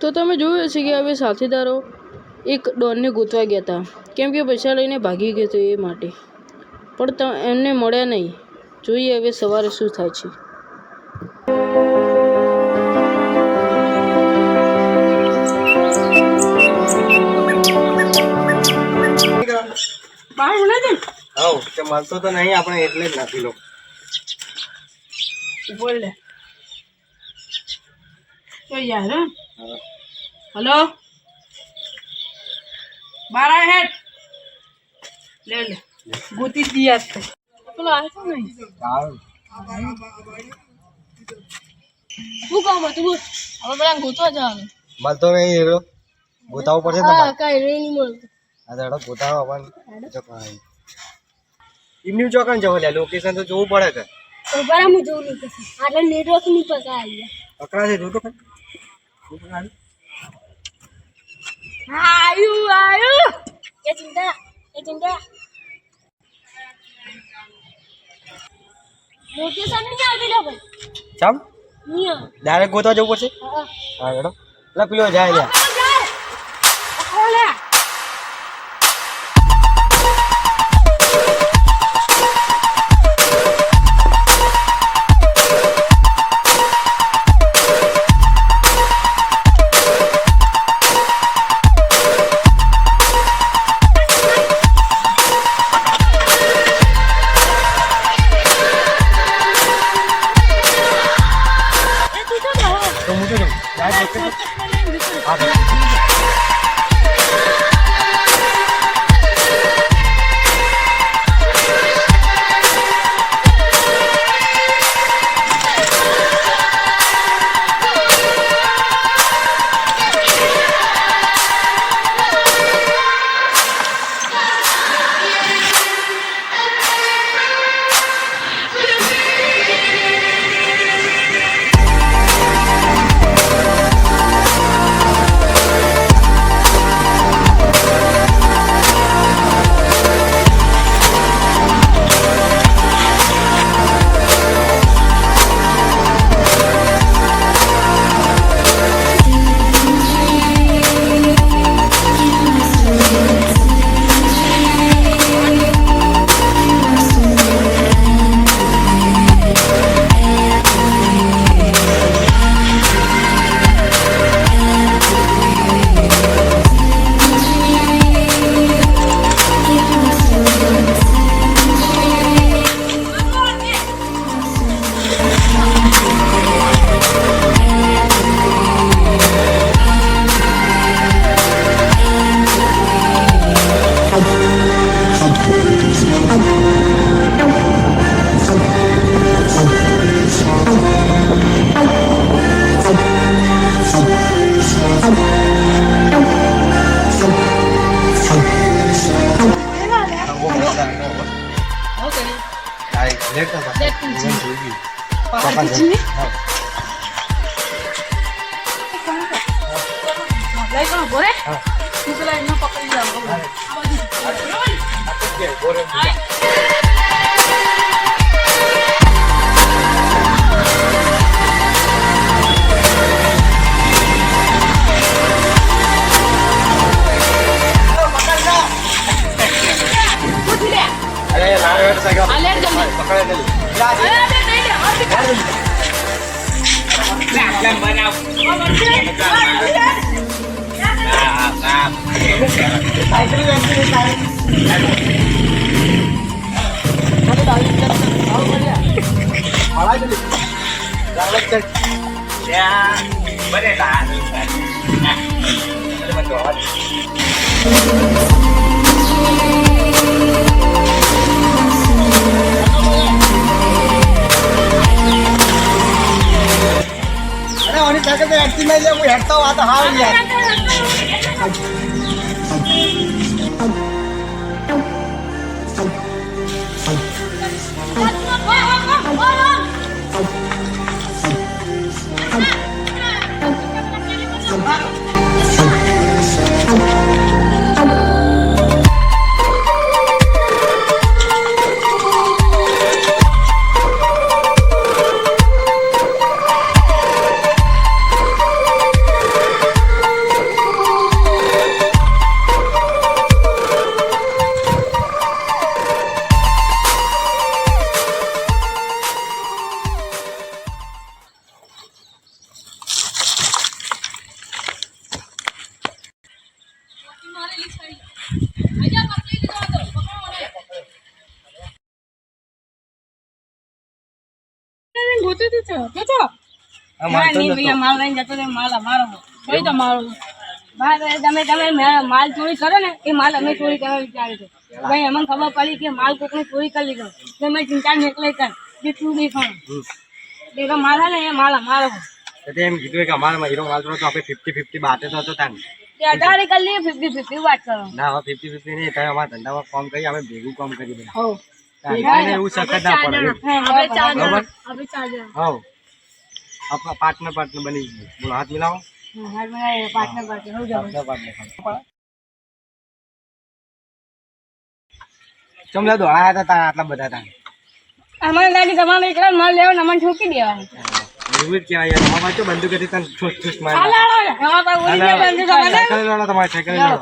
તો તમે જોયું હશે કે હવે સાથીદારો એક ડોનને ગોતવા ગયા હતા, કેમ કે પૈસા લઈને ભાગી ગયો હતો એ માટે, પણ એમને મળ્યા નહીં. જોઈએ હવે સવારે શું થાય છે. મળતો તો નહીં આપણે એટલે જ નાખી લો. બોલ લે યાર. હલો બારા હેડ લે લે ગોતી દિયા છે પેલો આવે છે નહીં. શું કામ હતું? હવે પેલા ગોતવા જવાનું. મળતો નહીં હીરો, ગોતાવું પડશે તમારે. કઈ નહીં મળતું. આ તો ગોતાવો આપણને. એમની ચોકન જવો લે, લોકેશન તો જોવું પડે કે. તો બરાબર હું જોઉં લોકેશન. આટલે નેટવર્ક ની પકડાય. પકડાશે જોતો કઈ. આયુ એ ચિંતા લોકેશન નહીં આવતી લે ભાઈ. ચાલ નહીં ડાયરેક્ટ ગોતવા જવું પડશે. હા હેડો એટલે પેલો જાય લે. આ માનતો નતો. માલ લઈને જતો રહે, માલ અમારો કઈ તમારો તમે માલ ચોરી કરો ને એ માલ અમે ચોરી કરવા વિચાર્યું છે ભાઈ અમને ખબર પડી કે માલ કોકને ચોરી કરી લીધો તો મેં ચિંતા નીકળી કર જે તું નહીં ખાણ એનો માલ હે ને એ માલ અમારો તો તે એમ કીધું કે અમારામાં હીરો માલ તો આપણે 50-50 બાતે તો હતો તાન. તે 18 કરી લઈએ 50-50 વાત કરો ના હવે 50-50 નહીં, તમે અમારા ધંધામાં કામ કરી, અમે ભેગું કામ કરી બધા. હો તાન એવું સખત ના પડે એમ. આપણે ચાર જણા બરાબર? આપણે ચાર જણા હવ આપણા પાર્ટનર બની ગયું. બોલો હાથ મિલાવો. હાલ મને પાર્ટનર હું જાઉં પાર્ટનર ચમલા દો આયા હતા તારા આટલા બધા તાન. અમારે લાગી તમારે એકલા માલ લેવો ને અમને ઠોકી દેવાનું એવું જ કહેવાય યાર. અમારા પાસે બંદૂક હતી તને ઠૂસ ઠૂસ મારી. અમારા પાસે ઉડી ગયા બંધ સાયકલ લડો તમારી સાયકલ લડો.